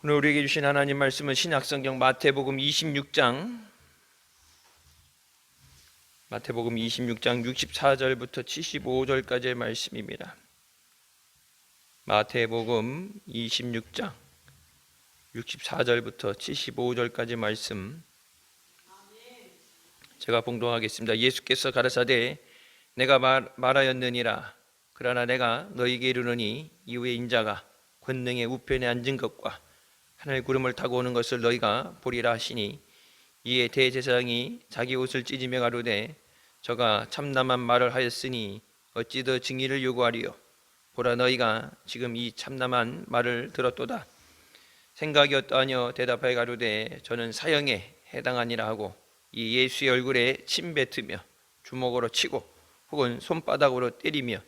오늘 우리에게 주신 하나님 말씀은 신약성경 마태복음 26장 64절부터 75절까지의 말씀입니다. 마태복음 26장 64절부터 75절까지 말씀 제가 봉독하겠습니다. 예수께서 가라사대 내가 말하였느니라. 그러나 내가 너희에게 이르노니 이후에 인자가 권능의 우편에 앉은 것과 하늘 구름을 타고 오는 것을 너희가 보리라 하시니, 이에 대제사장이 자기 옷을 찢으며 가로되 저가 참남한 말을 하였으니 어찌 더 증인을 요구하리요. 보라, 너희가 지금 이 참남한 말을 들었도다. 생각이 어떠하뇨? 대답하여 가로되 저는 사형에 해당하니라 하고, 이 예수의 얼굴에 침 뱉으며 주먹으로 치고 혹은 손바닥으로 때리며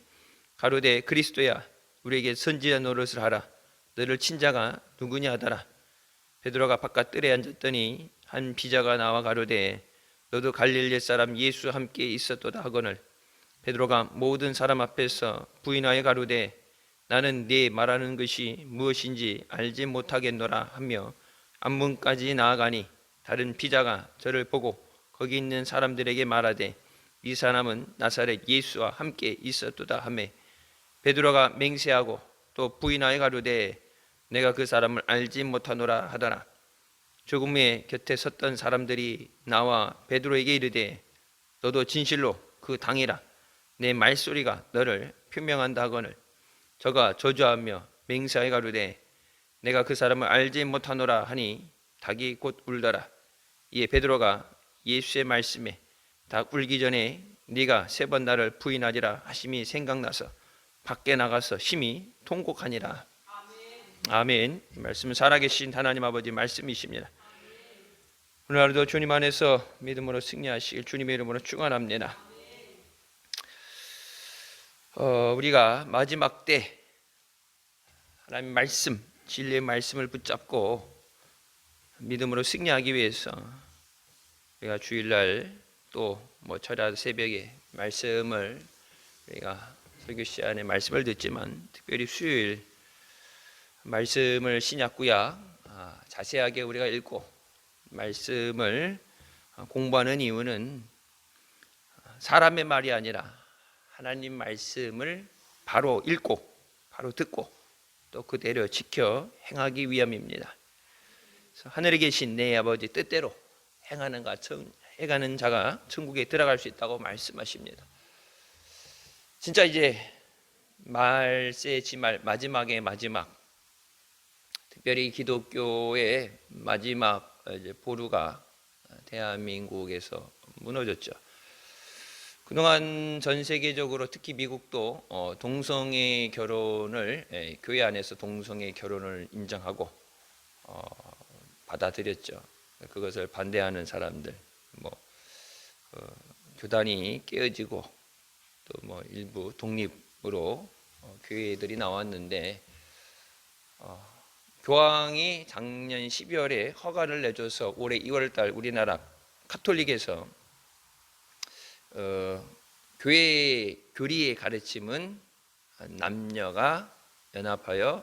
가로되 그리스도야, 우리에게 선지자 노릇을 하라. 너를 친 자가 누구냐 하더라. 베드로가 바깥 뜰에 앉았더니 한 비자가 나와 가로되 너도 갈릴리 사람 예수와 함께 있었도다 하거늘, 베드로가 모든 사람 앞에서 부인하여 가로되 나는 네 말하는 것이 무엇인지 알지 못하겠노라 하며 앞문까지 나아가니, 다른 비자가 저를 보고 거기 있는 사람들에게 말하되 이 사람은 나사렛 예수와 함께 있었도다 하매, 베드로가 맹세하고 또 부인하여 가로되 내가 그 사람을 알지 못하노라 하더라. 조금 후에 곁에 섰던 사람들이 나와 베드로에게 이르되 너도 진실로 그 당이라. 내 말소리가 너를 표명한다 하거늘, 저가 저주하며 맹세하여 가로되 내가 그 사람을 알지 못하노라 하니 닭이 곧 울더라. 이에 베드로가 예수의 말씀에 닭 울기 전에 네가 3번 나를 부인하리라 하심이 생각나서 밖에 나가서 심히 통곡하니라. 아멘. 말씀은 살아계신 하나님 아버지 말씀이십니다. 오늘 하루도 주님 안에서 믿음으로 승리하시길 주님의 이름으로 축원합니다. 우리가 마지막 때 하나님 말씀, 진리의 말씀을 붙잡고 믿음으로 승리하기 위해서 우리가 주일날 또 철야 새벽에 말씀을 우리가 설교 시간에 말씀을 듣지만, 특별히 수요일 말씀을 신약구약 자세하게 우리가 읽고 말씀을 공부하는 이유는 사람의 말이 아니라 하나님 말씀을 바로 읽고 바로 듣고 또 그대로 지켜 행하기 위함입니다. 그래서 하늘에 계신 내 아버지 뜻대로 행하는 자가 천국에 들어갈 수 있다고 말씀하십니다. 진짜 이제 말세의 지말, 마지막의 마지막, 특별히 기독교의 마지막 보루가 대한민국에서 무너졌죠. 그동안 전 세계적으로 특히 미국도 동성애 결혼을, 교회 안에서 동성애 결혼을 인정하고 받아들였죠. 그것을 반대하는 사람들, 교단이 깨어지고 또 일부 독립으로 교회들이 나왔는데, 교황이 작년 12월에 허가를 내줘서 올해 2월달 우리나라 카톨릭에서 교회 교리의 가르침은 남녀가 연합하여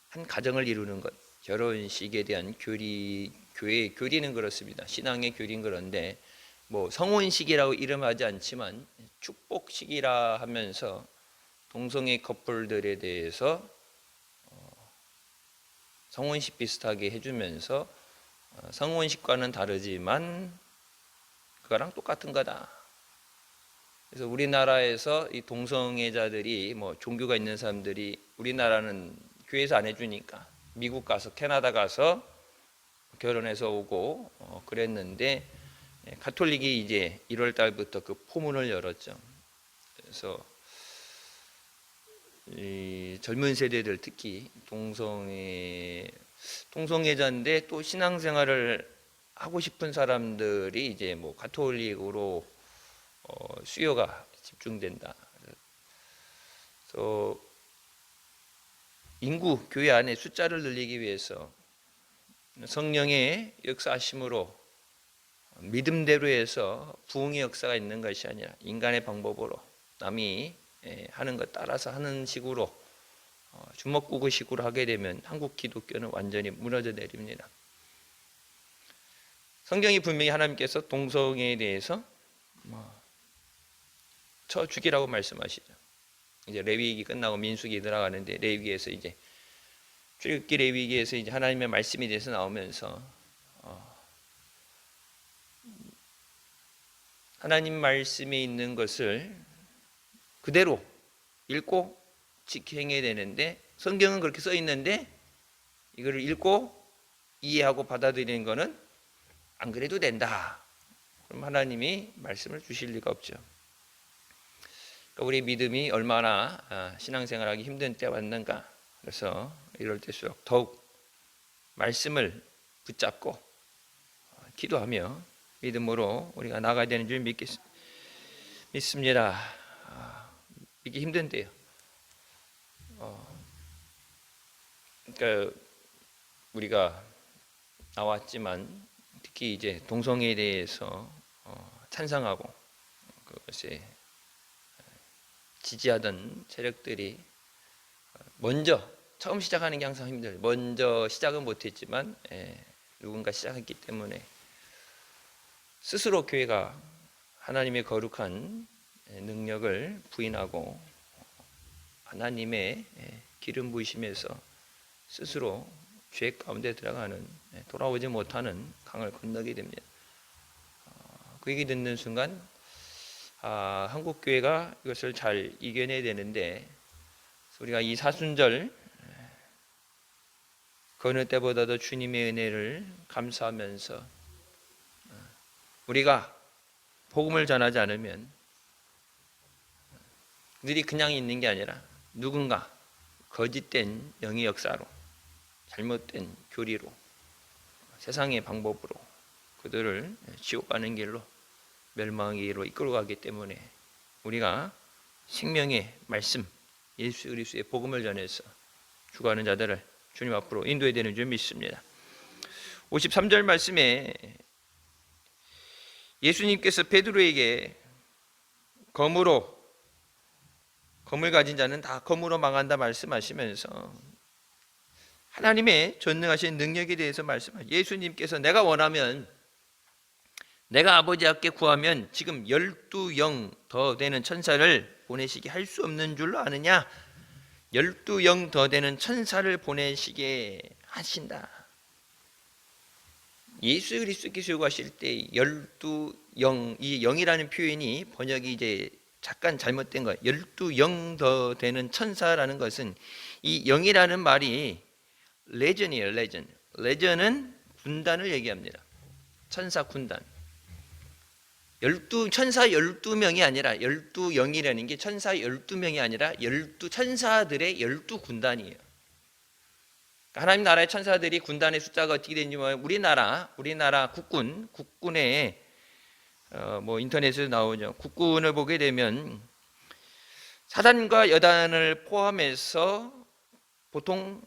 한 가정을 이루는 것, 결혼식에 대한 교리, 교회의 교리는 그렇습니다. 신앙의 교리는 그런데 성혼식이라고 이름하지 않지만 축복식이라 하면서 동성애 커플들에 대해서 성혼식 비슷하게 해주면서 성혼식과는 다르지만 그거랑 똑같은 거다. 그래서 우리나라에서 이 동성애자들이 종교가 있는 사람들이 우리나라는 교회에서 안 해주니까 미국 가서 캐나다 가서 결혼해서 오고 그랬는데, 가톨릭이 이제 1월 달부터 그 포문을 열었죠. 그래서 이 젊은 세대들, 특히 동성애자인데 또 신앙생활을 하고 싶은 사람들이 이제 가톨릭으로 수요가 집중된다. 그래서 인구, 교회 안에 숫자를 늘리기 위해서 성령의 역사하심으로 믿음대로 해서 부흥의 역사가 있는 것이 아니라 인간의 방법으로 남이 하는 것 따라서 하는 식으로 주먹구구식으로 하게 되면 한국 기독교는 완전히 무너져 내립니다. 성경이 분명히 하나님께서 동성애에 대해서 쳐 죽이라고 말씀하시죠. 이제 레위기 끝나고 민수기 들어가는데 레위기에서 이제 출애굽기 레위기에서 이제 하나님의 말씀에 대해서 나오면서 하나님 말씀에 있는 것을 그대로 읽고 행해야 되는데 성경은 그렇게 써 있는데 이거를 읽고 이해하고 받아들이는 거는 안 그래도 된다. 그럼 하나님이 말씀을 주실 리가 없죠. 그러니까 우리 믿음이 얼마나 신앙생활하기 힘든 때가 왔는가. 그래서 이럴 때일수록 더욱 말씀을 붙잡고 기도하며 믿음으로 우리가 나가야 되는 줄 믿습니다. 믿기 힘든데요. 그러니까 우리가 나왔지만 특히 이제 동성애에 대해서 찬성하고 그것에 지지하던 세력들이 먼저 처음 시작하는 게 항상 힘들어요. 먼저 시작은 못했지만 누군가 시작했기 때문에 스스로 교회가 하나님의 거룩한 능력을 부인하고 하나님의 기름 부으심에서 스스로 죄 가운데 들어가는 돌아오지 못하는 강을 건너게 됩니다. 그 얘기 듣는 순간 한국 교회가 이것을 잘 이겨내야 되는데 우리가 이 사순절 그 어느 때보다도 주님의 은혜를 감사하면서 우리가 복음을 전하지 않으면 그들이 그냥 있는 게 아니라 누군가 거짓된 영의 역사로 잘못된 교리로 세상의 방법으로 그들을 지옥 가는 길로 멸망의 길로 이끌어 가기 때문에 우리가 생명의 말씀 예수 그리스도의 복음을 전해서 죽어가는 자들을 주님 앞으로 인도해야 되는 줄 믿습니다. 53절 말씀에 예수님께서 베드로에게 검을 가진 자는 다 검으로 망한다 말씀하시면서 하나님의 전능하신 능력에 대해서 말씀하시죠. 예수님께서 내가 원하면 내가 아버지 앞에 구하면 지금 12영 더 되는 천사를 보내시게 할 수 없는 줄로 아느냐? 12영 더 되는 천사를 보내시게 하신다. 예수 그리스도께서 요구하실 때 12영, 이 영이라는 표현이 번역이 이제 잠깐 잘못된 거예요. 12영 더 되는 천사라는 것은 이 영이라는 말이 레전이에요. 레전은 군단을 얘기합니다. 천사 군단. 천사 12명이 아니라 12영이라는 게 천사 12명이 아니라 천사들의 12군단이에요. 하나님 나라의 천사들이 군단의 숫자가 어떻게 되는지 우리나라 국군의 인터넷에서 나오죠. 국군을 보게 되면 사단과 여단을 포함해서 보통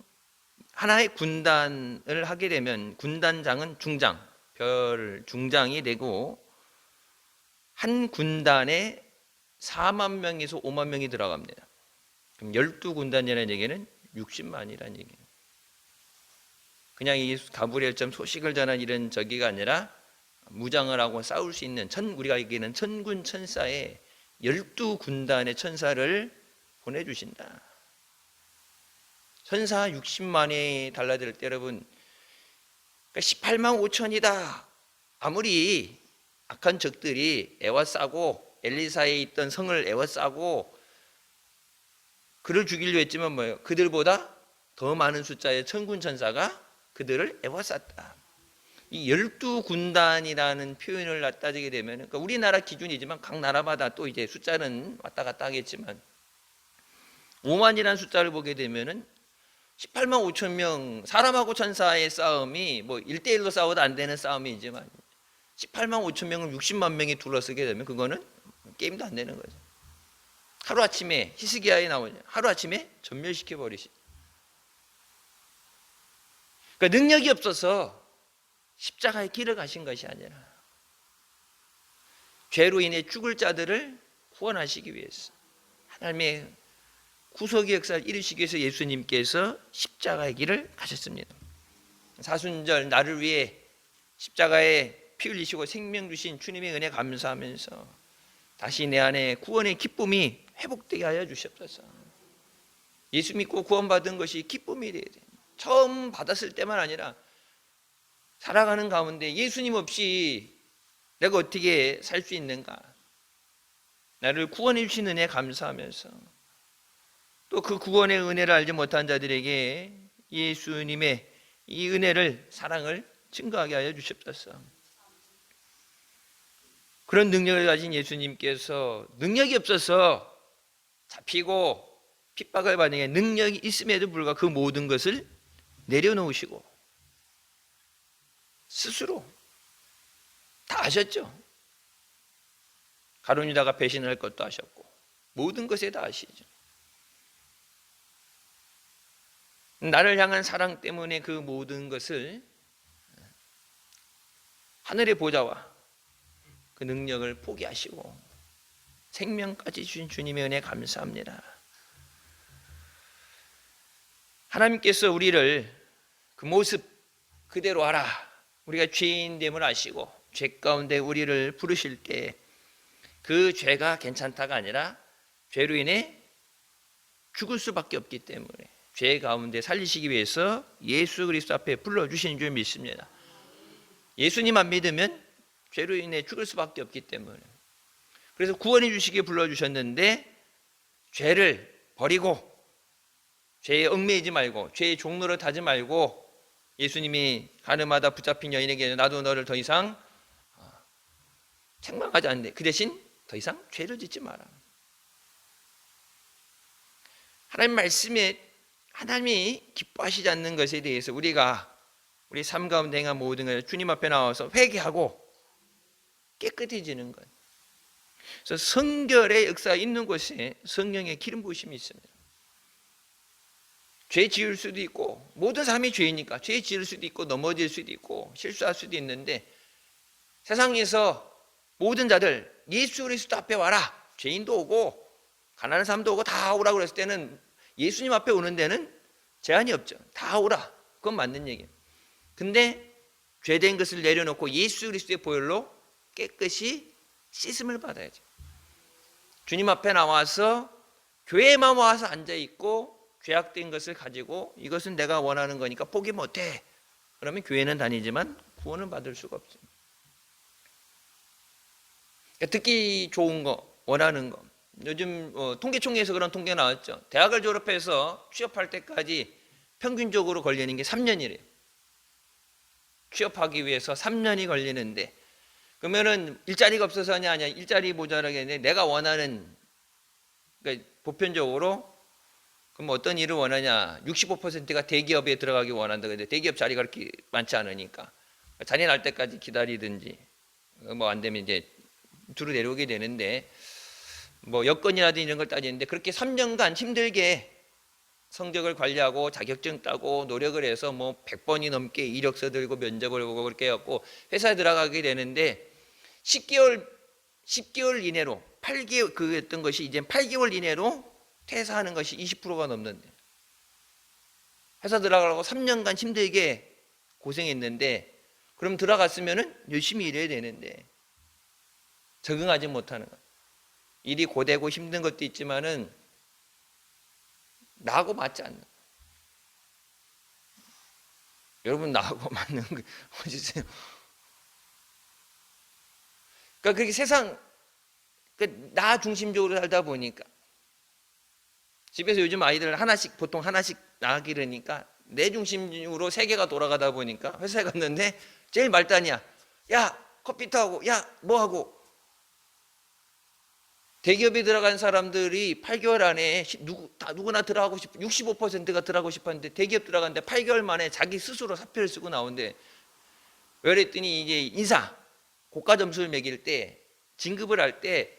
하나의 군단을 하게 되면 군단장은 중장이 되고 한 군단에 4만 명에서 5만 명이 들어갑니다. 그럼 12군단이라는 얘기는 60만이라는 얘기예요. 그냥 이 가브리엘처럼 소식을 전한 이런 저기가 아니라 무장을 하고 싸울 수 있는 우리가 얘기하는 천군 천사의 12군단의 천사를 보내주신다. 천사 60만이 달라들 때 여러분 18만 5천이다. 아무리 악한 적들이 애워싸고 엘리사에 있던 성을 애워싸고 그를 죽이려 했지만 뭐예요? 그들보다 더 많은 숫자의 천군 천사가 그들을 애워쌌다. 이 12군단이라는 표현을 따지게 되면 그러니까 우리나라 기준이지만 각 나라마다 또 이제 숫자는 왔다 갔다 하겠지만 5만이라는 숫자를 보게 되면은 18만 5천 명 사람하고 천사의 싸움이 1대1로 싸워도 안 되는 싸움이지만 18만 5천 명을 60만 명이 둘러쓰게 되면 그거는 게임도 안 되는 거죠. 하루아침에 히스기야에 나오냐 하루아침에 전멸시켜 버리시. 그러니까 능력이 없어서 십자가의 길을 가신 것이 아니라 죄로 인해 죽을 자들을 구원하시기 위해서 하나님의 구속의 역사를 이루시기 위해서 예수님께서 십자가의 길을 가셨습니다. 사순절 나를 위해 십자가에 피 흘리시고 생명 주신 주님의 은혜 감사하면서 다시 내 안에 구원의 기쁨이 회복되게 하여 주시옵소서. 예수 믿고 구원받은 것이 기쁨이 되어야 돼요. 처음 받았을 때만 아니라 살아가는 가운데 예수님 없이 내가 어떻게 살 수 있는가, 나를 구원해 주신 은혜 감사하면서 또 그 구원의 은혜를 알지 못한 자들에게 예수님의 이 은혜를, 사랑을 증거하게 하여 주시옵소서. 그런 능력을 가진 예수님께서 능력이 없어서 잡히고 핍박을 받는 게 능력이 있음에도 불구하고 그 모든 것을 내려놓으시고 스스로 다 하셨죠. 가룟 유다가 배신할 것도 하셨고 모든 것에 다 하시죠. 나를 향한 사랑 때문에 그 모든 것을, 하늘의 보좌와 그 능력을 포기하시고 생명까지 주신 주님의 은혜 감사합니다. 하나님께서 우리를 그 모습 그대로 하라, 우리가 죄인됨을 아시고 죄 가운데 우리를 부르실 때 그 죄가 괜찮다가 아니라 죄로 인해 죽을 수밖에 없기 때문에 죄 가운데 살리시기 위해서 예수 그리스도 앞에 불러주신 줄 믿습니다. 예수님 안 믿으면 죄로 인해 죽을 수밖에 없기 때문에, 그래서 구원해 주시기에 불러주셨는데 죄를 버리고 죄에 얽매이지 말고 죄의 종로를 타지 말고 예수님이 가늠하다 붙잡힌 여인에게 나도 너를 더 이상 책망하지 않는데 그 대신 더 이상 죄를 짓지 마라. 하나님 말씀에 하나님이 기뻐하시지 않는 것에 대해서 우리가 우리 삶 가운데 행한 모든 것을 주님 앞에 나와서 회개하고 깨끗해지는 것. 그래서 성결의 역사가 있는 곳에 성령의 기름 부으심이 있습니다. 죄 지을 수도 있고, 모든 사람이 죄이니까 죄 지을 수도 있고 넘어질 수도 있고 실수할 수도 있는데, 세상에서 모든 자들 예수 그리스도 앞에 와라, 죄인도 오고 가난한 사람도 오고 다 오라고 그랬을 때는 예수님 앞에 오는 데는 제한이 없죠. 다 오라, 그건 맞는 얘기예요. 근데 죄된 것을 내려놓고 예수 그리스도의 보혈로 깨끗이 씻음을 받아야죠. 주님 앞에 나와서 교회에만 와서 앉아있고 죄악된 것을 가지고 이것은 내가 원하는 거니까 포기 못해, 그러면 교회는 다니지만 구원을 받을 수가 없습니다. 그러니까 듣기 좋은 거, 원하는 거, 요즘 통계총회에서 그런 통계 나왔죠. 대학을 졸업해서 취업할 때까지 평균적으로 걸리는 게 3년이래요. 취업하기 위해서 3년이 걸리는데, 그러면은 일자리가 없어서 하냐, 아니야, 일자리 모자라겠네, 내가 원하는, 그러니까 보편적으로 그럼 어떤 일을 원하냐, 65%가 대기업에 들어가기 원한다. 근데 대기업 자리가 그렇게 많지 않으니까 자리 날 때까지 기다리든지 뭐 안 되면 이제 두루 내려오게 되는데, 뭐 여건이라든지 이런 걸 따지는데 그렇게 3년간 힘들게 성적을 관리하고 자격증 따고 노력을 해서 뭐 100번이 넘게 이력서 들고 면접을 보고 그렇게 해갖고 회사에 들어가게 되는데 10개월 이내로 8개월 그랬던 것이 이제 8개월 이내로 퇴사하는 것이 20%가 넘는데, 회사 들어가려고 3년간 힘들게 고생했는데 그럼 들어갔으면은 열심히 일해야 되는데 적응하지 못하는 것. 일이 고되고 힘든 것도 있지만은 나하고 맞지 않는. 여러분 나하고 맞는 거 어디세요? 그러니까 그렇게 세상 나 중심적으로 살다 보니까 집에서 요즘 아이들 하나씩 보통 하나씩 낳기 그러니까 내 중심으로 세계가 돌아가다 보니까 회사에 갔는데 제일 말단이야. 야 커피 타고, 야 뭐 하고. 대기업에 들어간 사람들이 8개월 안에 누구나 들어가고 싶어, 65%가 들어가고 싶었는데 대기업 들어갔는데 8개월 만에 자기 스스로 사표를 쓰고 나오는데, 왜 그랬더니 이제 인사 고가 점수를 매길 때 진급을 할 때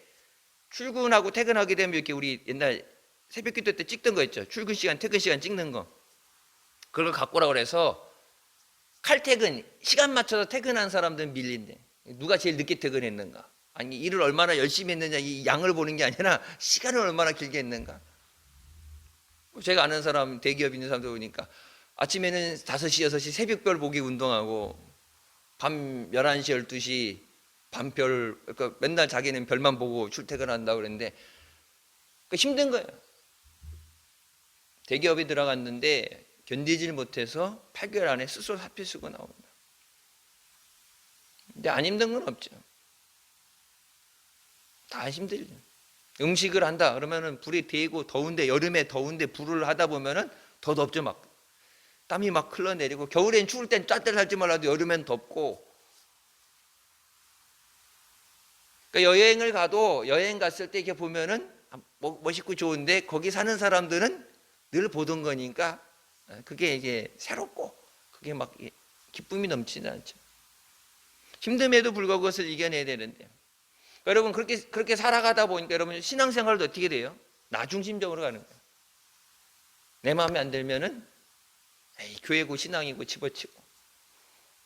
출근하고 퇴근하게 되면 이렇게 우리 옛날 새벽기도 때 찍던 거 있죠. 출근 시간 퇴근 시간 찍는 거, 그걸 갖고 오라고 그래서 칼퇴근 시간 맞춰서 퇴근한 사람들은 밀린대. 누가 제일 늦게 퇴근했는가, 아니 일을 얼마나 열심히 했느냐 이 양을 보는 게 아니라 시간을 얼마나 길게 했는가. 제가 아는 사람, 대기업 있는 사람들 보니까 아침에는 5시, 6시 새벽별 보기 운동하고 밤 11시, 12시 밤별, 그러니까 맨날 자기는 별만 보고 출퇴근한다고 그랬는데 힘든 거예요. 대기업에 들어갔는데 견디질 못해서 8개월 안에 스스로 사표 쓰고 나옵니다. 근데 안 힘든 건 없죠. 다 힘들죠. 음식을 한다 그러면은 불이 데이고 더운데, 여름에 더운데 불을 하다 보면은 더 덥죠. 막 땀이 막 흘러내리고, 겨울엔 추울 땐 짜들 살지 말라도 여름엔 덥고. 그러니까 여행을 가도, 여행 갔을 때 이렇게 보면은 멋있고 좋은데 거기 사는 사람들은 늘 보던 거니까 그게 이게 새롭고 그게 막 기쁨이 넘치지 않죠. 힘듦에도 불구하고 그것을 이겨내야 되는데, 여러분 그렇게 살아가다 보니까 여러분 신앙생활도 어떻게 돼요? 나 중심적으로 가는 거예요. 내 마음에 안 들면은 교회고 신앙이고 집어치고,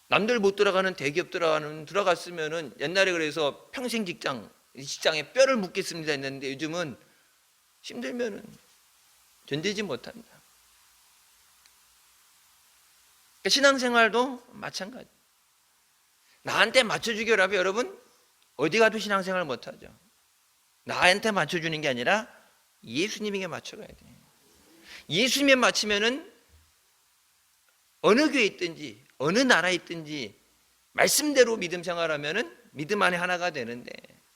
남들 못 들어가는 대기업 들어갔으면은 옛날에 그래서 평생 직장에 뼈를 묻겠습니다 했는데 요즘은 힘들면은 견디지 못한다. 그러니까 신앙생활도 마찬가지. 나한테 맞춰주기라면 여러분 어디 가도 신앙생활 못하죠. 나한테 맞춰주는 게 아니라 예수님에게 맞춰가야 돼요. 예수님에 맞추면은 어느 교회에 있든지 어느 나라에 있든지 말씀대로 믿음 생활하면은 믿음 안에 하나가 되는데,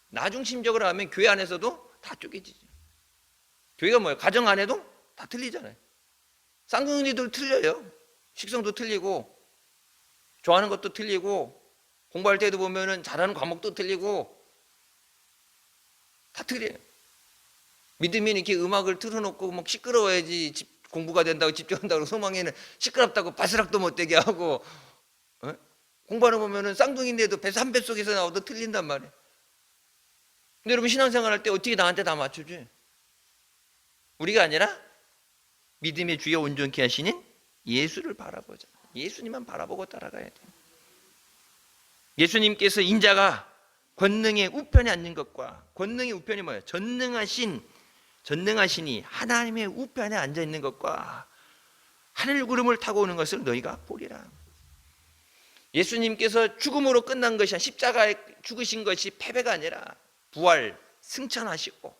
나 중심적으로 하면 교회 안에서도 다 쪼개지죠. 교회가 뭐예요? 가정 안에도 다 틀리잖아요. 쌍둥이도 틀려요. 식성도 틀리고 좋아하는 것도 틀리고 공부할 때도 보면은 잘하는 과목도 틀리고 다 틀려요. 믿음이 이렇게 음악을 틀어놓고 막 시끄러워야지 공부가 된다고 집중한다고, 소망에는 시끄럽다고 바스락도 못되게 하고, 공부하는 보면은 쌍둥이인데도 한 뱃속에서 나오도 틀린단 말이에요. 근데 여러분 신앙생활 할 때 어떻게 나한테 다 맞춰줘? 우리가 아니라 믿음의 주여 온전케 하시는 예수를 바라보자. 예수님만 바라보고 따라가야 돼요. 예수님께서 인자가 권능의 우편에 앉는 것과, 권능의 우편이 뭐예요? 전능하시니 하나님의 우편에 앉아 있는 것과 하늘 구름을 타고 오는 것을 너희가 보리라. 예수님께서 죽음으로 끝난 것이, 십자가에 죽으신 것이 패배가 아니라 부활, 승천하시고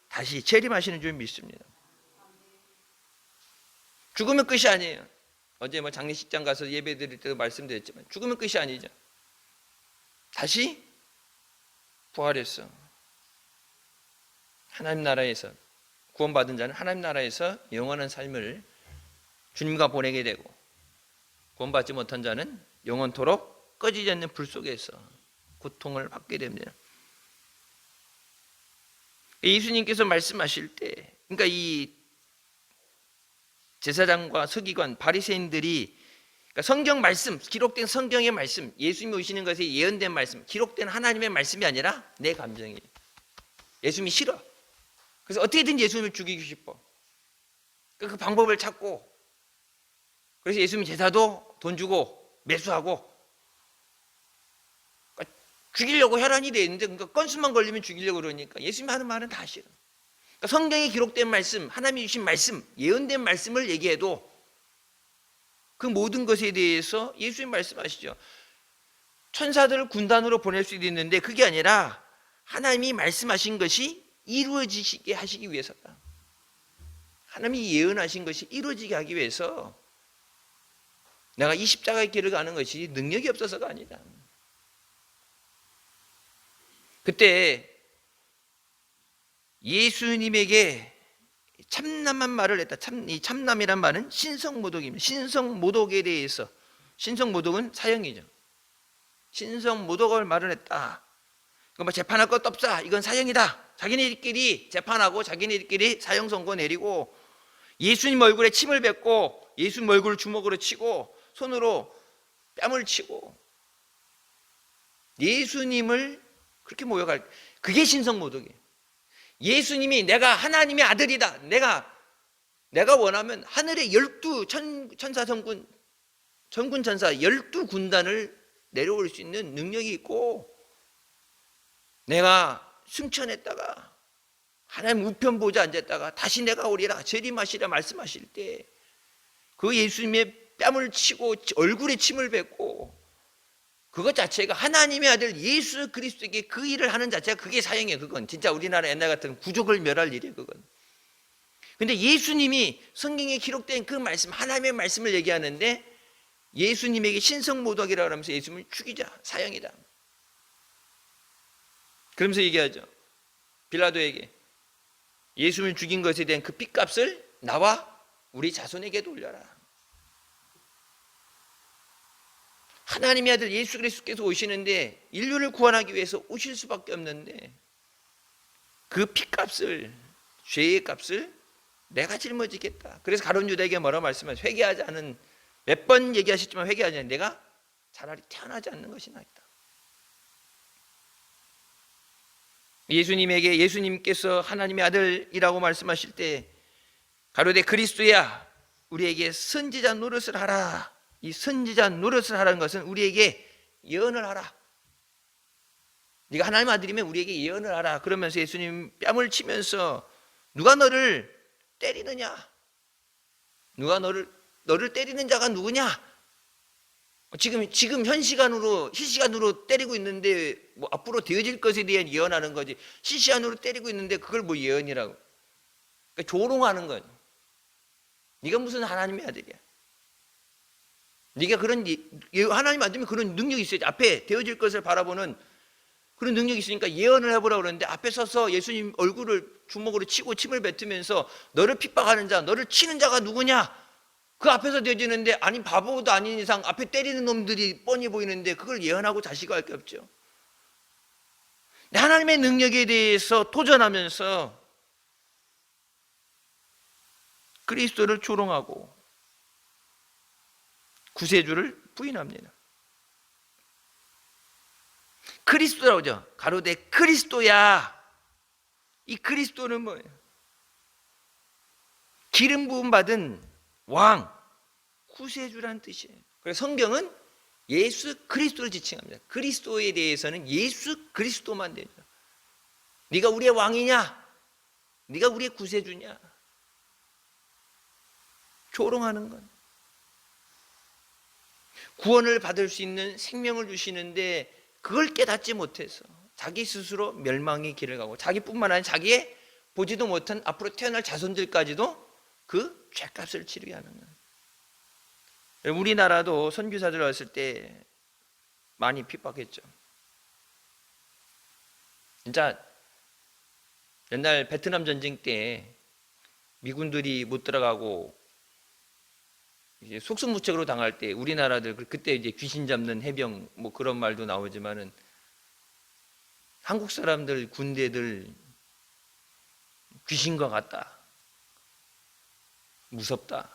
다시 재림하시는 줄 믿습니다. 죽으면 끝이 아니에요. 어제 장례식장 가서 예배 드릴 때도 말씀드렸지만 죽으면 끝이 아니죠. 다시 부활했어. 하나님 나라에서 구원받은 자는 하나님 나라에서 영원한 삶을 주님과 보내게 되고, 구원받지 못한 자는 영원토록 꺼지지 않는 불 속에서 고통을 받게 됩니다. 예수님께서 말씀하실 때, 그러니까 이 제사장과 서기관, 바리새인들이, 그러니까 성경 말씀, 기록된 성경의 말씀, 예수님이 오시는 것에 예언된 말씀, 기록된 하나님의 말씀이 아니라 내 감정이에요. 예수님이 싫어. 그래서 어떻게든 예수님을 죽이고 싶어. 그 방법을 찾고, 그래서 예수님 제사도 돈 주고 매수하고, 그러니까 죽이려고 혈안이 돼 있는데, 그러니까 건수만 걸리면 죽이려고 그러니까 예수님이 하는 말은 다 싫어. 그러니까 성경에 기록된 말씀, 하나님이 주신 말씀, 예언된 말씀을 얘기해도 그 모든 것에 대해서 예수님 말씀하시죠. 천사들을 군단으로 보낼 수도 있는데 그게 아니라 하나님이 말씀하신 것이 이루어지게 하시기 위해서다. 하나님이 예언하신 것이 이루어지게 하기 위해서 내가 이 십자가의 길을 가는 것이 능력이 없어서가 아니다. 그때 예수님에게 참남한 말을 했다. 이 참남이란 말은 신성모독입니다. 신성모독에 대해서, 신성모독은 사형이죠. 신성모독을 말을 했다. 뭐 재판할 것도 없다. 이건 사형이다. 자기네들끼리 재판하고 자기네들끼리 사형 선고 내리고, 예수님 얼굴에 침을 뱉고 예수님 얼굴을 주먹으로 치고 손으로 뺨을 치고 예수님을 그렇게 모욕할, 그게 신성모독이에요. 예수님이 내가 하나님의 아들이다, 내가 원하면 하늘의 12 천사 전군 천사 12군단을 내려올 수 있는 능력이 있고, 내가 승천했다가 하나님 우편 보좌 앉았다가 다시 내가 오리라 재림하시라 말씀하실 때 그 예수님의 뺨을 치고 얼굴에 침을 뱉고 그것 자체가 하나님의 아들 예수 그리스도에게 그 일을 하는 자체가 그게 사형이에요. 그건 진짜 우리나라 옛날 같은 부족을 멸할 일이에요. 그건. 근데 예수님이 성경에 기록된 그 말씀, 하나님의 말씀을 얘기하는데 예수님에게 신성모독이라고 하면서 예수님을 죽이자, 사형이다. 그러면서 얘기하죠. 빌라도에게 예수님을 죽인 것에 대한 그 핏값을 나와 우리 자손에게 돌려라. 하나님의 아들 예수 그리스도께서 오시는데 인류를 구원하기 위해서 오실 수밖에 없는데 그 핏값을, 죄의 값을 내가 짊어지겠다. 그래서 가룟 유다에게 뭐라고 말씀하세요? 회개하지 않은, 몇 번 얘기하셨지만 회개하지 않는 내가 차라리 태어나지 않는 것이 낫다. 예수님에게 예수님께서 하나님의 아들이라고 말씀하실 때 가로되 그리스도야 우리에게 선지자 노릇을 하라. 이 선지자 노릇을 하라는 것은 우리에게 예언을 하라. 네가 하나님의 아들이면 우리에게 예언을 하라. 그러면서 예수님 뺨을 치면서 누가 너를 때리느냐? 누가 너를 때리는 자가 누구냐? 지금 현 시간으로 실시간으로 때리고 있는데 뭐 앞으로 되어질 것에 대한 예언하는 거지. 실시간으로 때리고 있는데 그걸 뭐 예언이라고? 그러니까 조롱하는 건. 네가 무슨 하나님의 아들이야? 네가 그런 하나님 아들이면 그런 능력이 있어야지. 앞에 되어질 것을 바라보는 그런 능력이 있으니까 예언을 해보라고 그러는데 앞에 서서 예수님 얼굴을 주먹으로 치고 침을 뱉으면서 너를 핍박하는 자, 너를 치는 자가 누구냐? 그 앞에서 되어지는데 아니 바보도 아닌 이상 앞에 때리는 놈들이 뻔히 보이는데 그걸 예언하고 자시고 할 게 없죠. 하나님의 능력에 대해서 도전하면서 그리스도를 조롱하고 구세주를 부인합니다. 그리스도라고 하죠. 가로되 그리스도야. 이 그리스도는 뭐예요? 기름 부음 받은 왕, 구세주라는 뜻이에요. 그래서 성경은 예수 그리스도를 지칭합니다. 그리스도에 대해서는 예수 그리스도만 되죠. 네가 우리의 왕이냐? 네가 우리의 구세주냐? 조롱하는 건 구원을 받을 수 있는 생명을 주시는데 그걸 깨닫지 못해서 자기 스스로 멸망의 길을 가고 자기뿐만 아니라 자기의 보지도 못한 앞으로 태어날 자손들까지도 그 죄값을 치르게 하는 거예요. 우리나라도 선교사들 왔을 때 많이 핍박했죠. 진짜 옛날 베트남 전쟁 때 미군들이 못 들어가고 이제 속수무책으로 당할 때 우리나라들 그때 이제 귀신 잡는 해병 뭐 그런 말도 나오지만은 한국 사람들 군대들 귀신과 같다, 무섭다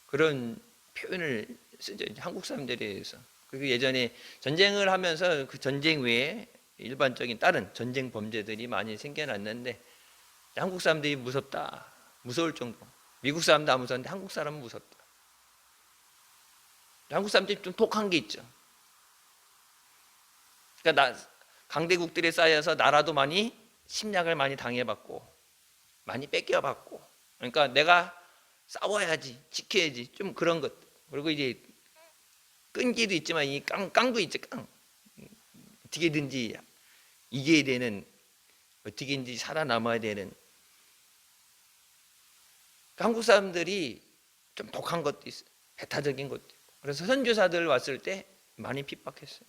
그런 표현을 쓰죠. 한국 사람들에 대해서. 그리고 예전에 전쟁을 하면서 그 전쟁 외에 일반적인 다른 전쟁 범죄들이 많이 생겨났는데 한국 사람들이 무섭다, 무서울 정도. 미국 사람도 안 무서운데 한국 사람은 무섭다. 한국 사람들이 좀 독한 게 있죠. 그러니까 강대국들에 쌓여서 나라도 많이 침략을 많이 당해봤고 많이 뺏겨봤고 그러니까 내가 싸워야지, 지켜야지 좀 그런 것. 그리고 이제 끈기도 있지만 이 깡도 있죠. 깡. 어떻게든지 이겨야 되는, 어떻게든지 살아남아야 되는. 한국 사람들이 좀 독한 것도 있어요. 배타적인 것도 있고. 그래서 선교사들 왔을 때 많이 핍박했어요.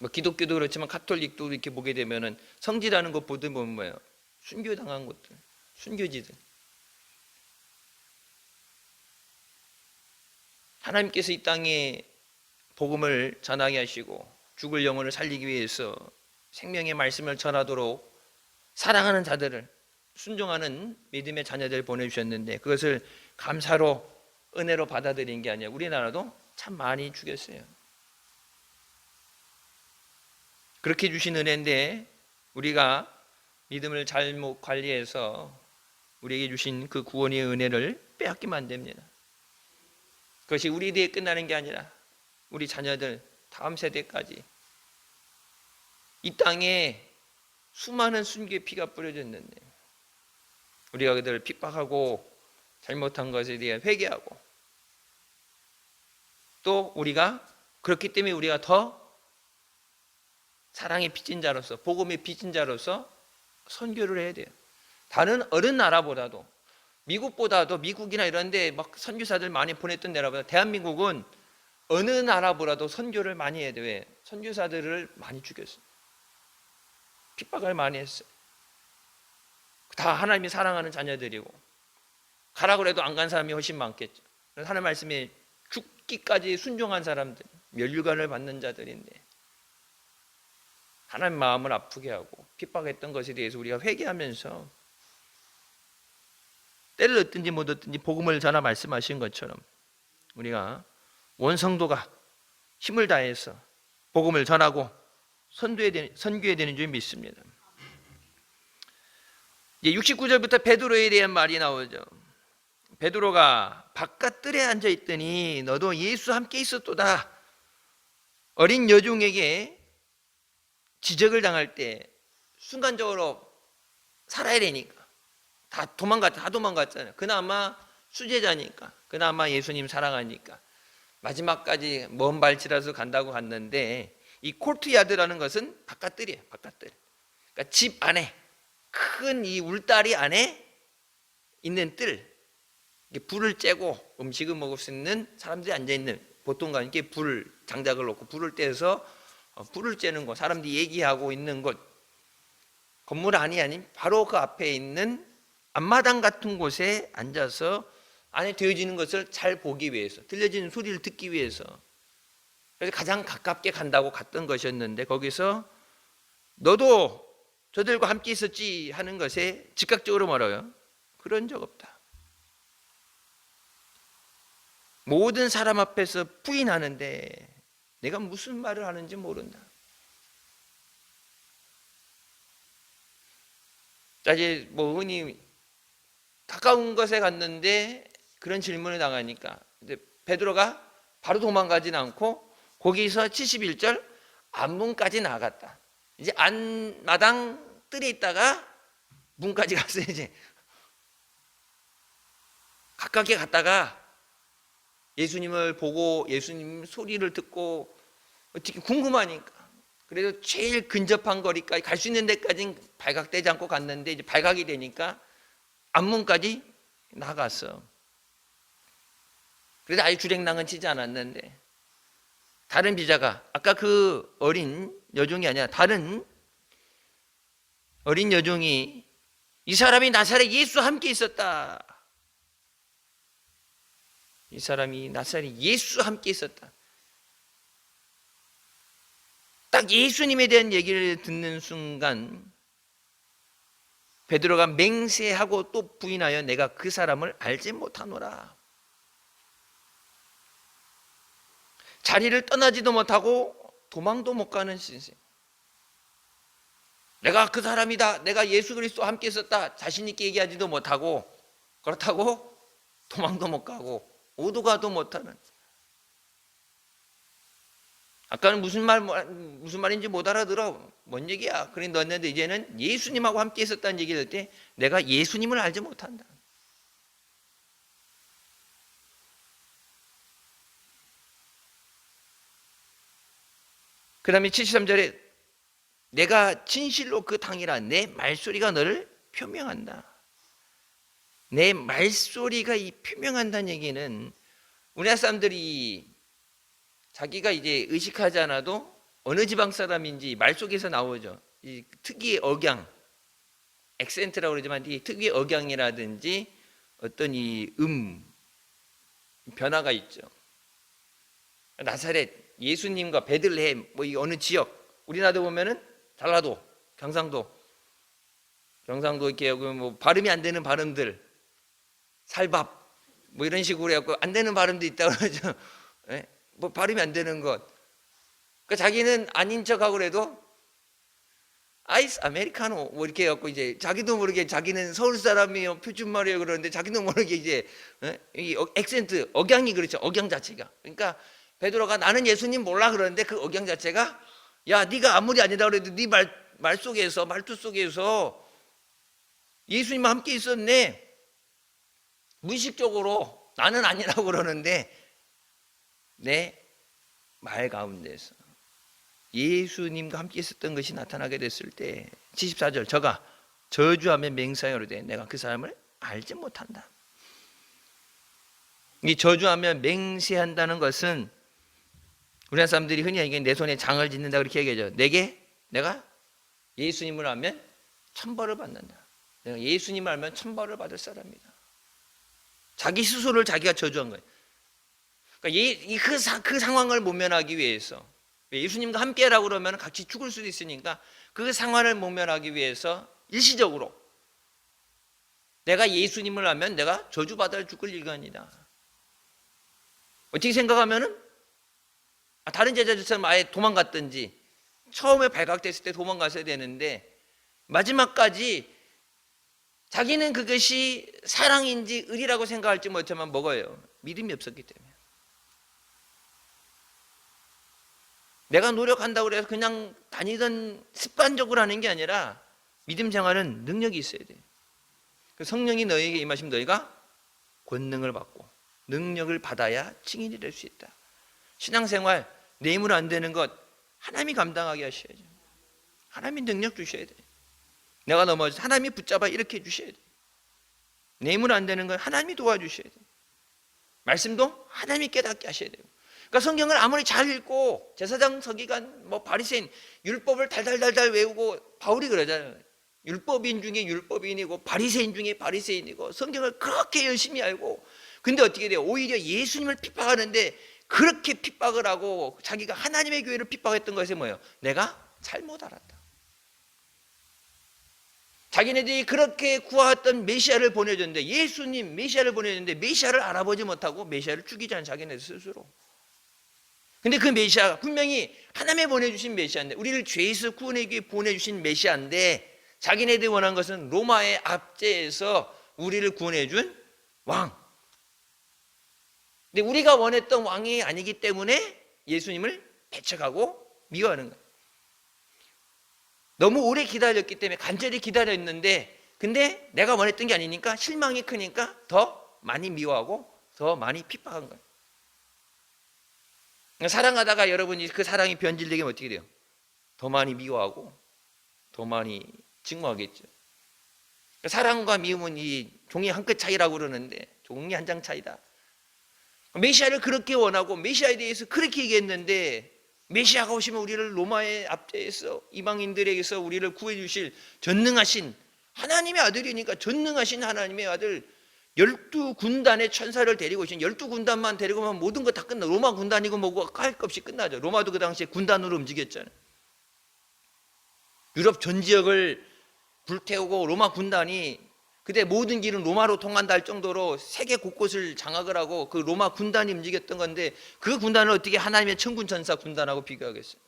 뭐 기독교도 그렇지만 가톨릭도 이렇게 보게 되면은 성지라는 것 보면 뭐예요? 순교당한 것들, 순교지들. 하나님께서 이 땅에 복음을 전하게 하시고 죽을 영혼을 살리기 위해서 생명의 말씀을 전하도록 사랑하는 자들을, 순종하는 믿음의 자녀들을 보내주셨는데 그것을 감사로 은혜로 받아들인 게 아니라 우리나라도 참 많이 죽였어요. 그렇게 주신 은혜인데 우리가 믿음을 잘못 관리해서 우리에게 주신 그 구원의 은혜를 빼앗기면 안 됩니다. 그것이 우리 뒤에 끝나는 게 아니라 우리 자녀들 다음 세대까지 이 땅에 수많은 순교의 피가 뿌려졌는데 우리가 그들을 핍박하고 잘못한 것에 대해 회개하고 또 우리가 그렇기 때문에 우리가 더 사랑의 빚진 자로서 복음의 빚진 자로서 선교를 해야 돼요. 다른 어느 나라보다도 미국보다도 미국이나 이런 데 막 선교사들 많이 보냈던 나라보다 대한민국은 어느 나라보다도 선교를 많이 해야 돼요. 왜? 선교사들을 많이 죽였어요. 핍박을 많이 했어요. 다 하나님이 사랑하는 자녀들이고 가라고 해도 안 간 사람이 훨씬 많겠죠. 하나님 말씀에 죽기까지 순종한 사람들, 면류관을 받는 자들인데 하나님 마음을 아프게 하고 핍박했던 것에 대해서 우리가 회개하면서 때를 얻든지 못 얻든지 복음을 전하 말씀하신 것처럼 우리가 원성도가 힘을 다해서 복음을 전하고 선교해야 되는 줄 믿습니다. 이제 69절부터 베드로에 대한 말이 나오죠. 베드로가 바깥 뜰에 앉아 있더니 너도 예수 함께 있었도다. 어린 여종에게 지적을 당할 때 순간적으로 살아야 되니까 다 도망갔잖아요. 그나마 수제자니까, 그나마 예수님 사랑하니까 마지막까지 먼 발치라서 간다고 갔는데 이 콜트야드라는 것은 바깥뜰이에요. 바깥뜰. 그러니까 집 안에 큰 이 울다리 안에 있는 뜰, 불을 쬐고 음식을 먹을 수 있는 사람들이 앉아 있는 보통과 함께 불 장작을 놓고 불을 떼서 불을 쬐는 곳, 사람들이 얘기하고 있는 곳, 건물 안이 아닌 바로 그 앞에 있는 앞마당 같은 곳에 앉아서 안에 되어지는 것을 잘 보기 위해서, 들려지는 소리를 듣기 위해서, 그래서 가장 가깝게 간다고 갔던 것이었는데 거기서 너도 저들과 함께 있었지 하는 것에 즉각적으로 말해요. 그런 적 없다. 모든 사람 앞에서 부인하는데 내가 무슨 말을 하는지 모른다. 자, 이제 뭐 흔히 가까운 곳에 갔는데 그런 질문을 당하니까 이제 베드로가 바로 도망가진 않고 거기서 71절 안문까지 나갔다. 이제 안마당 뜰에 있다가 문까지 갔어요. 이제 가깝게 갔다가 예수님을 보고 예수님 소리를 듣고 어떻게 궁금하니까 그래도 제일 근접한 거리까지 갈 수 있는 데까지는 발각되지 않고 갔는데 이제 발각이 되니까 앞문까지 나갔어. 그래도 아예 주랭랑은 치지 않았는데 다른 비자가 아까 그 어린 여종이 아니라 다른 어린 여종이 이 사람이 나사렛 예수와 함께 있었다. 이 사람이 나사렛 예수와 함께 있었다. 딱 예수님에 대한 얘기를 듣는 순간 베드로가 맹세하고 또 부인하여 내가 그 사람을 알지 못하노라. 자리를 떠나지도 못하고 도망도 못 가는 신세. 내가 그 사람이다. 내가 예수 그리스도와 함께 있었다. 자신 있게 얘기하지도 못하고 그렇다고 도망도 못 가고 오도 가도 못하는. 아까는 무슨 말인지 못 알아들어. 뭔 얘기야? 그래 넣었는데 이제는 예수님하고 함께 있었다는 얘기를 할 때 내가 예수님을 알지 못한다. 그 다음에 73절에 내가 진실로 그 당이라 내 말소리가 너를 표명한다. 내 말소리가 이 표명한다는 얘기는 우리나라 사람들이 자기가 이제 의식하지 않아도 어느 지방 사람인지 말 속에서 나오죠. 이 특유의 억양, 액센트라고 그러지만 이 특유의 억양이라든지 어떤 이 변화가 있죠. 나사렛, 예수님과 베들레헴, 뭐 이 어느 지역, 우리나라도 보면은 전라도, 경상도 이렇게 뭐 발음이 안 되는 발음들, 살밥, 뭐 이런 식으로 해갖고 안 되는 발음도 있다고 그러죠. 예? 뭐 발음이 안 되는 것. 그러니까 자기는 아닌 척하고 그래도 아이스 아메리카노 뭐 이렇게 해갖고 이제 자기도 모르게 자기는 서울 사람이에요, 표준말이에요 그러는데 자기도 모르게 이제 이 액센트, 억양이 그렇죠. 억양 자체가. 그러니까 베드로가 나는 예수님 몰라 그러는데 그 억양 자체가 야 네가 아무리 아니다 그래도 네 말 말투 속에서 예수님과 함께 있었네. 무의식적으로 나는 아니라고 그러는데 내 말 가운데서 예수님과 함께 있었던 것이 나타나게 됐을 때 74절 저가 저주하며 맹세하여 되 내가 그 사람을 알지 못한다. 이 저주하며 맹세한다는 것은 우리나라 사람들이 흔히 얘기하는 내 손에 장을 짓는다 그렇게 얘기하죠. 내가 예수님을 알면 천벌을 받는다. 내가 예수님을 알면 천벌을 받을 사람이다. 자기 스스로를 자기가 저주한 거예요. 그러니까 그 상황을 모면하기 위해서 예수님과 함께라고 그러면 같이 죽을 수도 있으니까 그 상황을 모면하기 위해서 일시적으로 내가 예수님을 알면 내가 저주받아 죽을 인간이다. 어떻게 생각하면은 다른 제자들처럼 아예 도망갔든지 처음에 발각됐을 때 도망갔어야 되는데 마지막까지 자기는 그것이 사랑인지 의리라고 생각할지 못하면 먹어요. 믿음이 없었기 때문에. 내가 노력한다고 해서 그냥 다니던 습관적으로 하는 게 아니라 믿음 생활은 능력이 있어야 돼요. 성령이 너희에게 임하시면 너희가 권능을 받고 능력을 받아야 증인이 될 수 있다. 신앙생활 내 힘으로 안 되는 것 하나님이 감당하게 하셔야죠. 하나님이 능력 주셔야 돼요. 내가 넘어져서 하나님이 붙잡아 일으켜 주셔야 돼요. 내 힘으로 안 되는 건 하나님이 도와주셔야 돼요. 말씀도 하나님이 깨닫게 하셔야 돼요. 그러니까 성경을 아무리 잘 읽고 제사장 서기관 바리새인 율법을 달달달달 외우고 바울이 그러잖아요. 율법인 중에 율법인이고 바리새인 중에 바리새인이고 성경을 그렇게 열심히 알고 근데 어떻게 돼요? 오히려 예수님을 핍박하는데 그렇게 핍박을 하고 자기가 하나님의 교회를 핍박했던 것이 뭐예요? 내가 잘못 알았다. 자기네들이 그렇게 구하던 메시아를 보내줬는데 예수님 메시아를 보내줬는데 메시아를 알아보지 못하고 메시아를 죽이자는 자기네 스스로. 근데 그 메시아가 분명히 하나님이 보내주신 메시아인데 우리를 죄에서 구원하기 위해 보내주신 메시아인데 자기네들이 원한 것은 로마의 압제에서 우리를 구원해준 왕. 근데 우리가 원했던 왕이 아니기 때문에 예수님을 배척하고 미워하는 거예요. 너무 오래 기다렸기 때문에 간절히 기다렸는데 근데 내가 원했던 게 아니니까 실망이 크니까 더 많이 미워하고 더 많이 핍박한 거예요. 사랑하다가 여러분이 그 사랑이 변질되면 어떻게 돼요? 더 많이 미워하고 더 많이 증오하겠죠. 사랑과 미움은 이 종이 한 끗 차이라고 그러는데 종이 한 장 차이다. 메시아를 그렇게 원하고 메시아에 대해서 그렇게 얘기했는데 메시아가 오시면 우리를 로마의 압제에서 이방인들에게서 우리를 구해 주실 전능하신 하나님의 아들이니까 전능하신 하나님의 아들 12군단의 천사를 데리고 오신 12군단만 데리고 오면 모든 거 다 끝나. 로마 군단이고 뭐고 할 것 없이 끝나죠. 로마도 그 당시에 군단으로 움직였잖아요. 유럽 전 지역을 불태우고 로마 군단이 그때 모든 길은 로마로 통한다 할 정도로 세계 곳곳을 장악을 하고 그 로마 군단이 움직였던 건데 그 군단을 어떻게 하나님의 천군 천사 군단하고 비교하겠어요?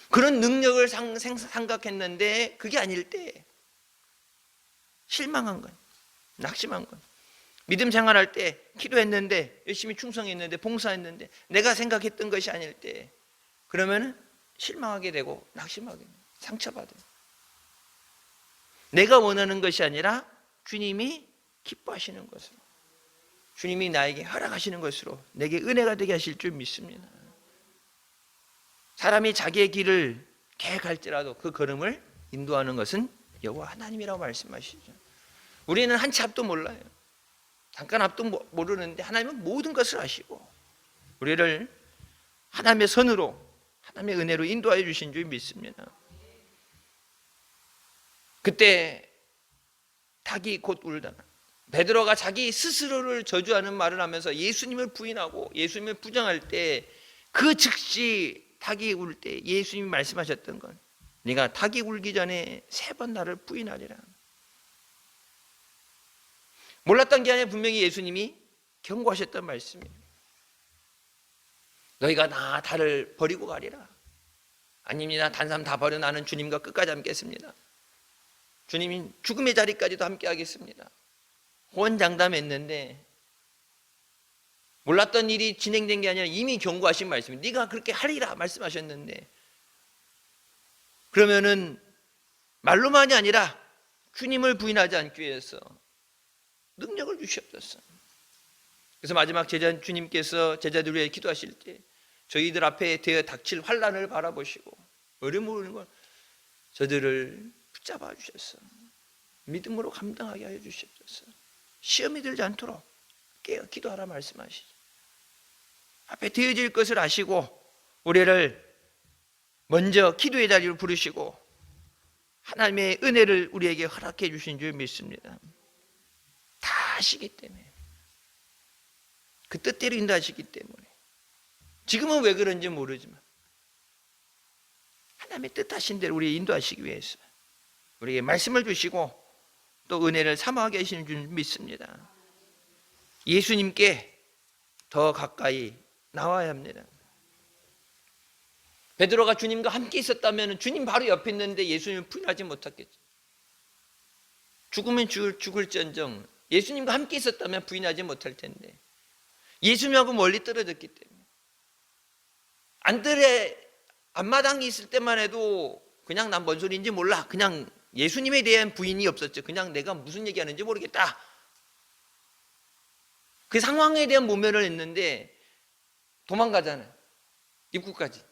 그런 능력을 생각했는데 그게 아닐 때 실망한 거예요. 낙심한 거예요. 믿음 생활할 때 기도했는데 열심히 충성했는데 봉사했는데 내가 생각했던 것이 아닐 때 그러면 실망하게 되고 낙심하게 되고 상처받아요. 내가 원하는 것이 아니라 주님이 기뻐하시는 것으로 주님이 나에게 허락하시는 것으로 내게 은혜가 되게 하실 줄 믿습니다. 사람이 자기의 길을 계획할지라도 그 걸음을 인도하는 것은 여호와 하나님이라고 말씀하시죠. 우리는 한 치 앞도 몰라요. 잠깐 앞도 모르는데 하나님은 모든 것을 아시고 우리를 하나님의 선으로 하나님의 은혜로 인도하여 주신 줄 믿습니다. 그때 닭이 곧 울다가 베드로가 자기 스스로를 저주하는 말을 하면서 예수님을 부인하고 예수님을 부정할 때 그 즉시 닭이 울 때 예수님이 말씀하셨던 건 네가 닭이 울기 전에 3번 나를 부인하리라. 몰랐던 게 아니라 분명히 예수님이 경고하셨던 말씀이에요. 너희가 나를 버리고 가리라. 아닙니다. 단 사람 다 버려 나는 주님과 끝까지 함께했습니다. 주님이 죽음의 자리까지도 함께하겠습니다. 호언장담했는데 몰랐던 일이 진행된 게 아니라 이미 경고하신 말씀이에요. 네가 그렇게 하리라 말씀하셨는데 그러면은 말로만이 아니라 주님을 부인하지 않기 위해서 능력을 주시옵소서. 그래서 마지막 주님께서 제자들을 위해 기도하실 때 저희들 앞에 대어 닥칠 환난을 바라보시고 어려움을 오는 걸 저들을 붙잡아 주셔서 믿음으로 감당하게 하여 주시옵소서. 시험이 들지 않도록 깨어 기도하라 말씀하시죠. 앞에 되어질 것을 아시고 우리를 먼저 기도의 자리로 부르시고 하나님의 은혜를 우리에게 허락해 주신 줄 믿습니다. 다 아시기 때문에, 그 뜻대로 인도하시기 때문에, 지금은 왜 그런지 모르지만 하나님의 뜻하신 대로 우리 인도하시기 위해서 우리에게 말씀을 주시고 또 은혜를 사모하게 하시는 줄 믿습니다. 예수님께 더 가까이 나와야 합니다. 베드로가 주님과 함께 있었다면 주님 바로 옆에 있는데 예수님을 부인하지 못했겠죠. 죽으면 죽을지언정 예수님과 함께 있었다면 부인하지 못할 텐데 예수님하고 멀리 떨어졌기 때문에 안드레 앞마당에 있을 때만 해도 그냥 난 뭔 소리인지 몰라, 그냥 예수님에 대한 부인이 없었죠. 그냥 내가 무슨 얘기하는지 모르겠다, 그 상황에 대한 모면을 했는데 도망가잖아요. 입구까지.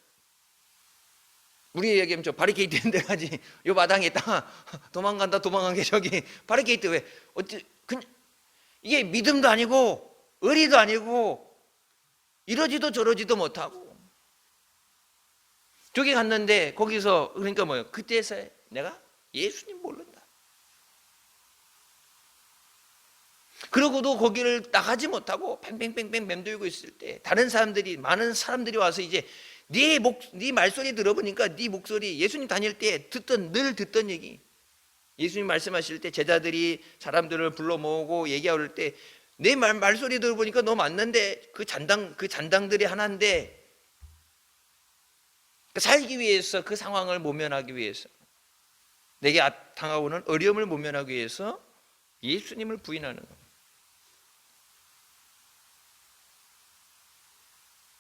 우리 얘기하면 저 바리케이트 있는 데까지 요 마당에 있다가 도망간 게 저기 바리케이트 왜 이게 믿음도 아니고 의리도 아니고 이러지도 저러지도 못하고 저기 갔는데 거기서 그러니까 뭐예요? 그때서 내가 예수님 모른다. 그러고도 거기를 나가지 못하고 뱅뱅뱅뱅 맴돌고 있을 때 많은 사람들이 와서 이제 네 말소리 들어보니까 네 목소리 예수님 다닐 때 늘 듣던 얘기, 예수님 말씀하실 때 제자들이 사람들을 불러 모으고 얘기할 때 내 말소리 들어보니까 너 맞는데 그 잔당들이 하나인데 살기 위해서 그 상황을 모면하기 위해서 내게 당하고는 어려움을 모면하기 위해서 예수님을 부인하는 겁니다.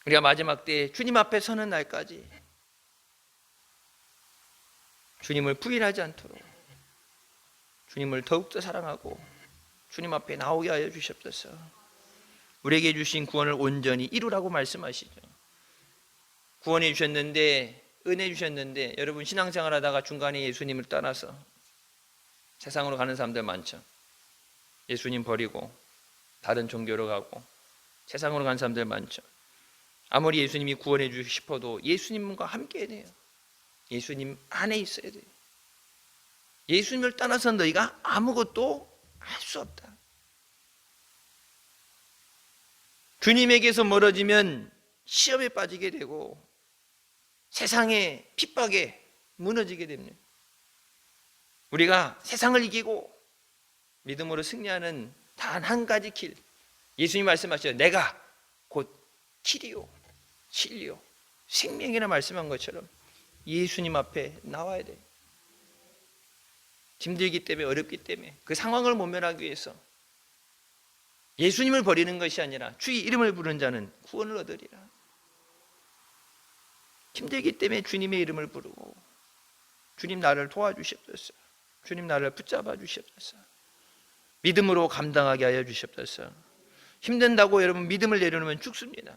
우리가 마지막 때 주님 앞에 서는 날까지 주님을 부인하지 않도록 주님을 더욱더 사랑하고 주님 앞에 나오게 하여 주시옵소서. 우리에게 주신 구원을 온전히 이루라고 말씀하시죠. 구원해 주셨는데, 은혜 주셨는데, 여러분 신앙생활 하다가 중간에 예수님을 떠나서 세상으로 가는 사람들 많죠. 예수님 버리고 다른 종교로 가고 세상으로 가는 사람들 많죠. 아무리 예수님이 구원해 주고 싶어도 예수님과 함께 해야 돼요. 예수님 안에 있어야 돼요. 예수님을 떠나서 너희가 아무것도 할 수 없다. 주님에게서 멀어지면 시험에 빠지게 되고 세상의 핍박에 무너지게 됩니다. 우리가 세상을 이기고 믿음으로 승리하는 단 한 가지 길, 예수님 말씀하셨죠. 내가 곧 길이요 진리요 생명이라 말씀한 것처럼 예수님 앞에 나와야 돼요. 힘들기 때문에, 어렵기 때문에 그 상황을 모면하기 위해서 예수님을 버리는 것이 아니라 주의 이름을 부르는 자는 구원을 얻으리라. 힘들기 때문에 주님의 이름을 부르고 주님 나를 도와주시옵소서. 주님 나를 붙잡아 주시옵소서. 믿음으로 감당하게 하여 주시옵소서. 힘든다고 여러분 믿음을 내려놓으면 죽습니다.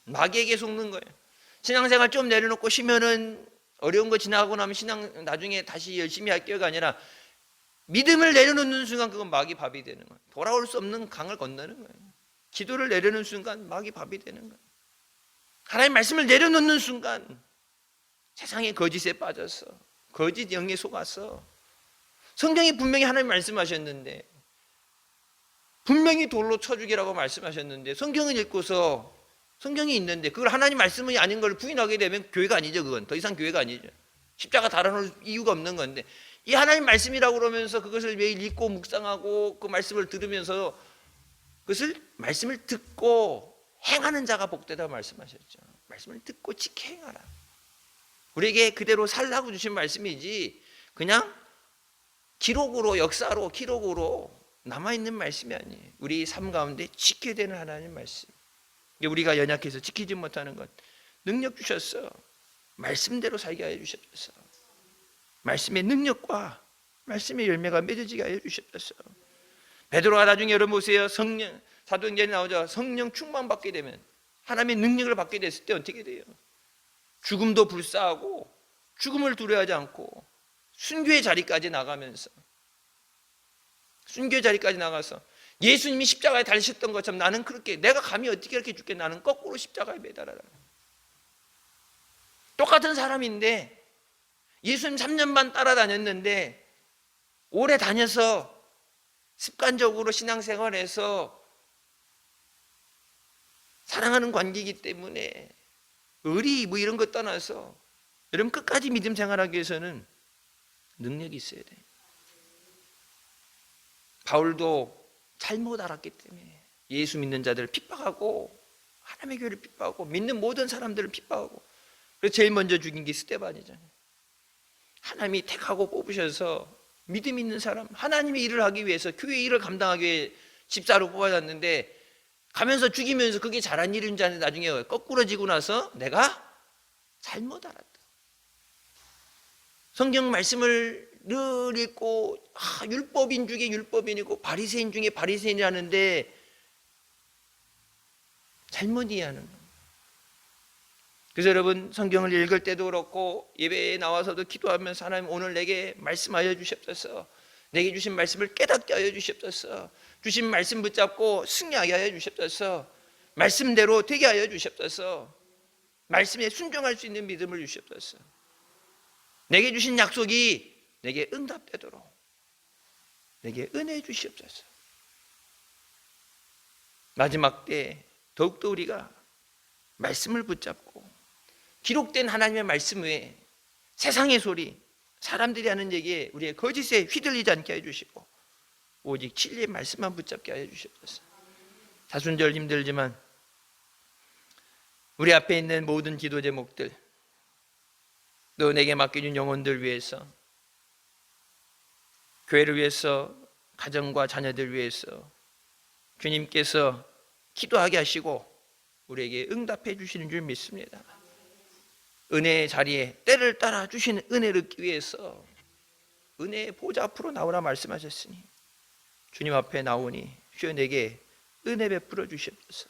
마귀에게 속는 거예요. 신앙생활 좀 내려놓고 쉬면은 어려운 거 지나가고 나면 신앙 나중에 다시 열심히 할게요가 아니라 믿음을 내려놓는 순간 그건 마귀 밥이 되는 거예요. 돌아올 수 없는 강을 건너는 거예요. 기도를 내려놓는 순간 마귀 밥이 되는 거예요. 하나님 말씀을 내려놓는 순간 세상의 거짓에 빠져서 거짓 영에 속아서 성경이 분명히 하나님 말씀하셨는데 분명히 돌로 쳐 죽이라고 말씀하셨는데 성경을 읽고서 성경이 있는데 그걸 하나님 말씀이 아닌 걸 부인하게 되면 교회가 아니죠. 그건 더 이상 교회가 아니죠. 십자가 달아놓을 이유가 없는 건데 이 하나님 말씀이라고 그러면서 그것을 매일 읽고 묵상하고 그 말씀을 들으면서 그것을 말씀을 듣고 행하는 자가 복되다고 말씀하셨죠. 말씀을 듣고 지켜 행하라. 우리에게 그대로 살라고 주신 말씀이지 그냥 기록으로 역사로 기록으로 남아있는 말씀이 아니에요. 우리 삶 가운데 지켜야 되는 하나님 말씀. 우리가 연약해서 지키지 못하는 것 능력 주셨어. 말씀대로 살게 하여 주시옵소서. 말씀의 능력과 말씀의 열매가 맺어지게 하여 주시옵소서. 베드로가 나중에 여러분 보세요. 성령, 사도행전에 나오죠. 성령 충만 받게 되면, 하나님의 능력을 받게 됐을 때 어떻게 돼요? 죽음도 불사하고 죽음을 두려워하지 않고 순교의 자리까지 나가면서, 순교의 자리까지 나가서 예수님이 십자가에 달리셨던 것처럼 나는 그렇게, 내가 감히 어떻게 그렇게 죽게, 나는 거꾸로 십자가에 매달아라. 똑같은 사람인데 예수님 3년 반 따라다녔는데 오래 다녀서 습관적으로 신앙생활에서 사랑하는 관계이기 때문에 의리 뭐 이런 것 떠나서 여러분 끝까지 믿음 생활하기 위해서는 능력이 있어야 돼요. 바울도 잘못 알았기 때문에 예수 믿는 자들을 핍박하고 하나님의 교회를 핍박하고 믿는 모든 사람들을 핍박하고, 그래서 제일 먼저 죽인 게 스데반이잖아요. 하나님이 택하고 뽑으셔서 믿음 있는 사람, 하나님의 일을 하기 위해서, 교회 일을 감당하기 위해 집사로 뽑아졌는데 가면서 죽이면서 그게 잘한 일인 줄 아는데 나중에 거꾸러지고 나서 내가 잘못 알았다. 성경 말씀을 늘 읽고 율법인 중에 율법인이고 바리새인 중에 바리새인이라는데 잘못 이해하는 거예요. 그래서 여러분 성경을 읽을 때도 그렇고 예배에 나와서도 기도하면서 하나님 오늘 내게 말씀하여 주시옵소서, 내게 주신 말씀을 깨닫게 하여 주시옵소서, 주신 말씀 붙잡고 승리하게 하여 주시옵소서, 말씀대로 되게 하여 주시옵소서, 말씀에 순종할 수 있는 믿음을 주시옵소서, 내게 주신 약속이 내게 응답되도록 내게 은혜 주시옵소서. 마지막 때 더욱더 우리가 말씀을 붙잡고 기록된 하나님의 말씀 외에 세상의 소리, 사람들이 하는 얘기에 우리의 거짓에 휘둘리지 않게 해주시고 오직 진리의 말씀만 붙잡게 하여 주시옵소서. 사순절 힘들지만 우리 앞에 있는 모든 기도 제목들, 또 내게 맡겨준 영혼들 위해서, 교회를 위해서, 가정과 자녀들 위해서 주님께서 기도하게 하시고 우리에게 응답해 주시는 줄 믿습니다. 은혜의 자리에 때를 따라 주시는 은혜를 얻기 위해서 은혜의 보좌 앞으로 나오라 말씀하셨으니 주님 앞에 나오니 주여 내게 은혜 베풀어 주시옵소서.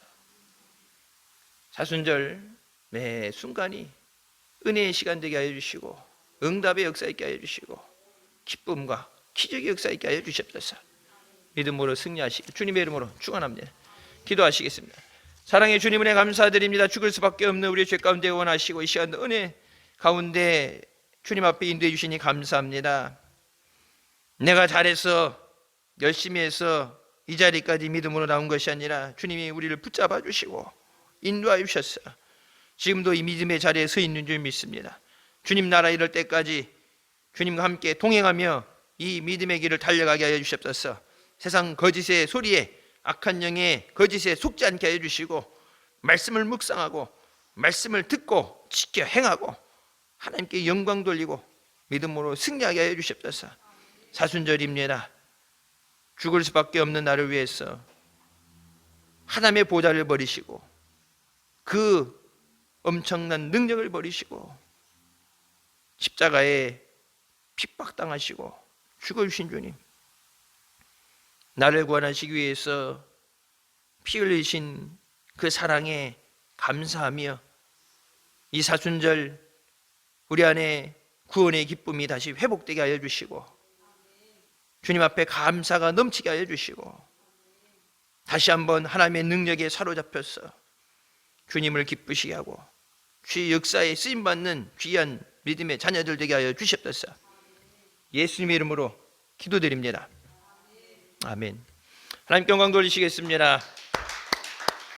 사순절 매 순간이 은혜의 시간 되게 하여 주시고 응답의 역사 있게 하여 주시고 기쁨과 기적의 역사 있게 하여 주시옵소서. 믿음으로 승리하시고 주님의 이름으로 축원합니다. 기도하시겠습니다. 사랑의 주님 은혜 감사드립니다. 죽을 수밖에 없는 우리의 죄 가운데 원하시고 이 시간 은혜 가운데 주님 앞에 인도해 주시니 감사합니다. 내가 잘해서 열심히 해서 이 자리까지 믿음으로 나온 것이 아니라 주님이 우리를 붙잡아 주시고 인도하여 주셨어. 지금도 이 믿음의 자리에 서 있는 줄 믿습니다. 주님 나라 이럴 때까지 주님과 함께 동행하며 이 믿음의 길을 달려가게 하여 주시옵소서. 세상 거짓의 소리에 악한 영의 거짓에 속지 않게 하여 주시고 말씀을 묵상하고 말씀을 듣고 지켜 행하고 하나님께 영광 돌리고 믿음으로 승리하게 하여 주시옵소서. 사순절입니다. 죽을 수밖에 없는 나를 위해서 하나님의 보좌를 버리시고 그 엄청난 능력을 버리시고 십자가에 핍박당하시고 죽어주신 주님, 나를 구원하시기 위해서 피 흘리신 그 사랑에 감사하며 이 사순절 우리 안에 구원의 기쁨이 다시 회복되게 하여 주시고 주님 앞에 감사가 넘치게 하여 주시고 다시 한번 하나님의 능력에 사로잡혀서 주님을 기쁘시게 하고 주의 역사에 쓰임받는 귀한 믿음의 자녀들 되게 하여 주시옵소서. 예수님의 이름으로 기도드립니다. 아멘. 하나님께 영광 돌리시겠습니다.